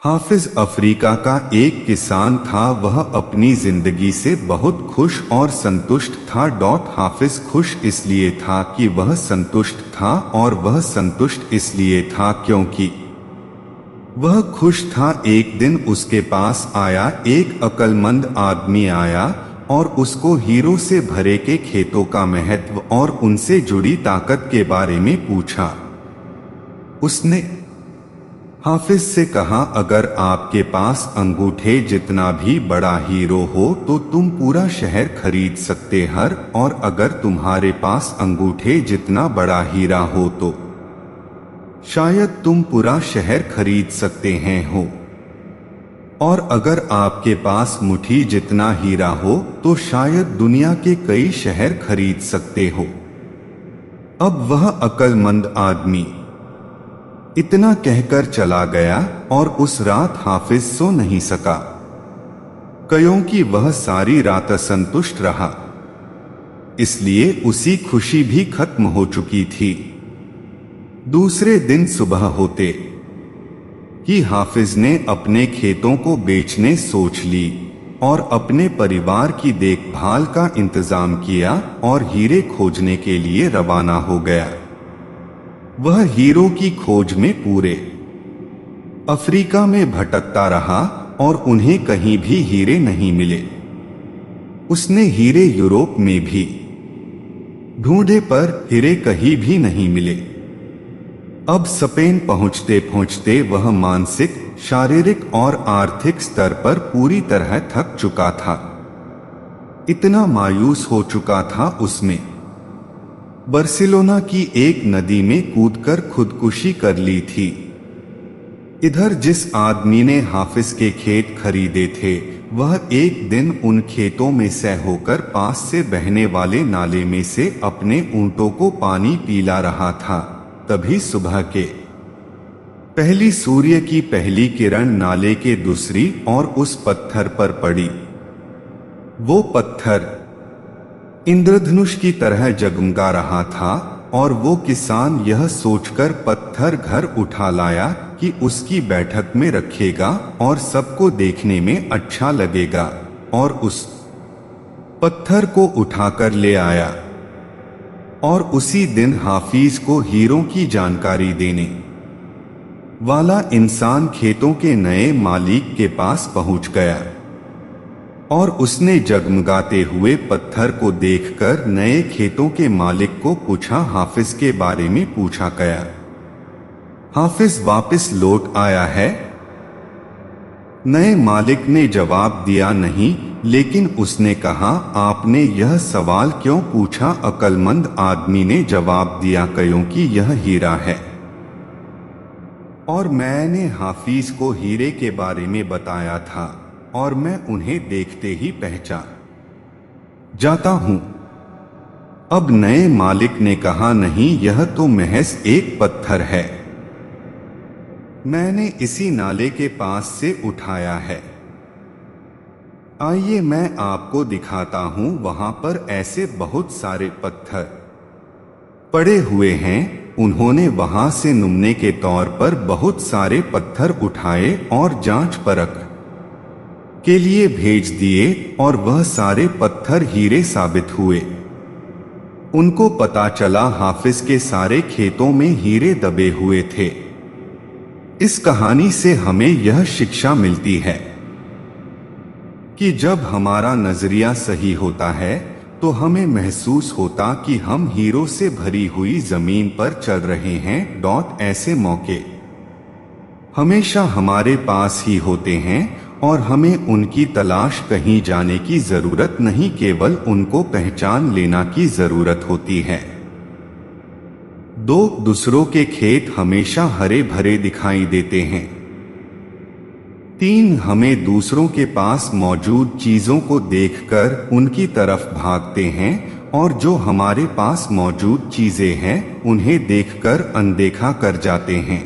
हाफिज Africa का एक किसान था। वह अपनी जिंदगी से बहुत खुश और संतुष्ट था। हाफिज खुश इसलिए था कि वह संतुष्ट था, और वह संतुष्ट इसलिए था क्योंकि वह खुश था। एक दिन उसके पास आया एक अक्लमंद आदमी आया और उसको हीरो से भरे के खेतों का महत्व और उनसे जुड़ी ताकत के बारे में पूछा। उसने हाफिज से कहा, अगर आपके पास अंगूठे जितना भी बड़ा हीरो हो तो तुम पूरा शहर खरीद सकते हर, और अगर तुम्हारे पास अंगूठे जितना बड़ा हीरा हो तो शायद तुम पूरा शहर खरीद सकते हैं हो, और अगर आपके पास मुट्ठी जितना हीरा हो तो शायद दुनिया के कई शहर खरीद सकते हो। अब वह अक्लमंद आदमी इतना कहकर चला गया और उस रात हाफिज सो नहीं सका, क्योंकि वह सारी रात असंतुष्ट रहा, इसलिए उसी खुशी भी खत्म हो चुकी थी। दूसरे दिन सुबह होते ही हाफिज ने अपने खेतों को बेचने सोच ली और अपने परिवार की देखभाल का इंतजाम किया और हीरे खोजने के लिए रवाना हो गया। वह हीरो की खोज में पूरे अफ्रीका में भटकता रहा और उन्हें कहीं भी हीरे नहीं मिले। उसने हीरे यूरोप में भी ढूंढे पर हीरे कहीं भी नहीं मिले। अब स्पेन पहुंचते पहुंचते वह मानसिक, शारीरिक और आर्थिक स्तर पर पूरी तरह थक चुका था। इतना मायूस हो चुका था उसमें बार्सिलोना की एक नदी में कूदकर खुदकुशी कर ली थी। इधर जिस आदमी ने हाफिज के खेत खरीदे थे, वह एक दिन उन खेतों में से होकर पास से बहने वाले नाले में से अपने ऊंटों को पानी पिला रहा था। तभी सुबह के पहली सूर्य की पहली किरण नाले के दूसरी और उस पत्थर पर पड़ी। वो पत्थर इंद्रधनुष की तरह जगमगा रहा था, और वो किसान यह सोचकर पत्थर घर उठा लाया कि उसकी बैठक में रखेगा और सबको देखने में अच्छा लगेगा, और उस पत्थर को उठाकर ले आया। और उसी दिन हाफिज को हीरों की जानकारी देने वाला इंसान खेतों के नए मालिक के पास पहुंच गया, और उसने जगमगाते हुए पत्थर को देखकर नए खेतों के मालिक को पूछा। हाफिज के बारे में पूछा गया। हाफिज वापस लौट आया है? नए मालिक ने जवाब दिया, नहीं, लेकिन उसने कहा, आपने यह सवाल क्यों पूछा? अक्लमंद आदमी ने जवाब दिया, क्योंकि यह हीरा है और मैंने हाफिज को हीरे के बारे में बताया था, और मैं उन्हें देखते ही पहचान जाता हूं। अब नए मालिक ने कहा, नहीं, यह तो महज एक पत्थर है, मैंने इसी नाले के पास से उठाया है। आइए मैं आपको दिखाता हूं। वहां पर ऐसे बहुत सारे पत्थर पड़े हुए हैं। उन्होंने वहां से नमूने के तौर पर बहुत सारे पत्थर उठाए और जांच परख के लिए भेज दिए, और वह सारे पत्थर हीरे साबित हुए। उनको पता चला हाफिज के सारे खेतों में हीरे दबे हुए थे। इस कहानी से हमें यह शिक्षा मिलती है कि जब हमारा नजरिया सही होता है तो हमें महसूस होता कि हम हीरो से भरी हुई जमीन पर चल रहे हैं। ऐसे मौके हमेशा हमारे पास ही होते हैं, और हमें उनकी तलाश कहीं जाने की जरूरत नहीं, केवल उनको पहचान लेना की जरूरत होती है। दूसरों के खेत हमेशा हरे भरे दिखाई देते हैं। 3, हमें दूसरों के पास मौजूद चीजों को देखकर उनकी तरफ भागते हैं, और जो हमारे पास मौजूद चीजें हैं उन्हें देखकर अनदेखा कर जाते हैं।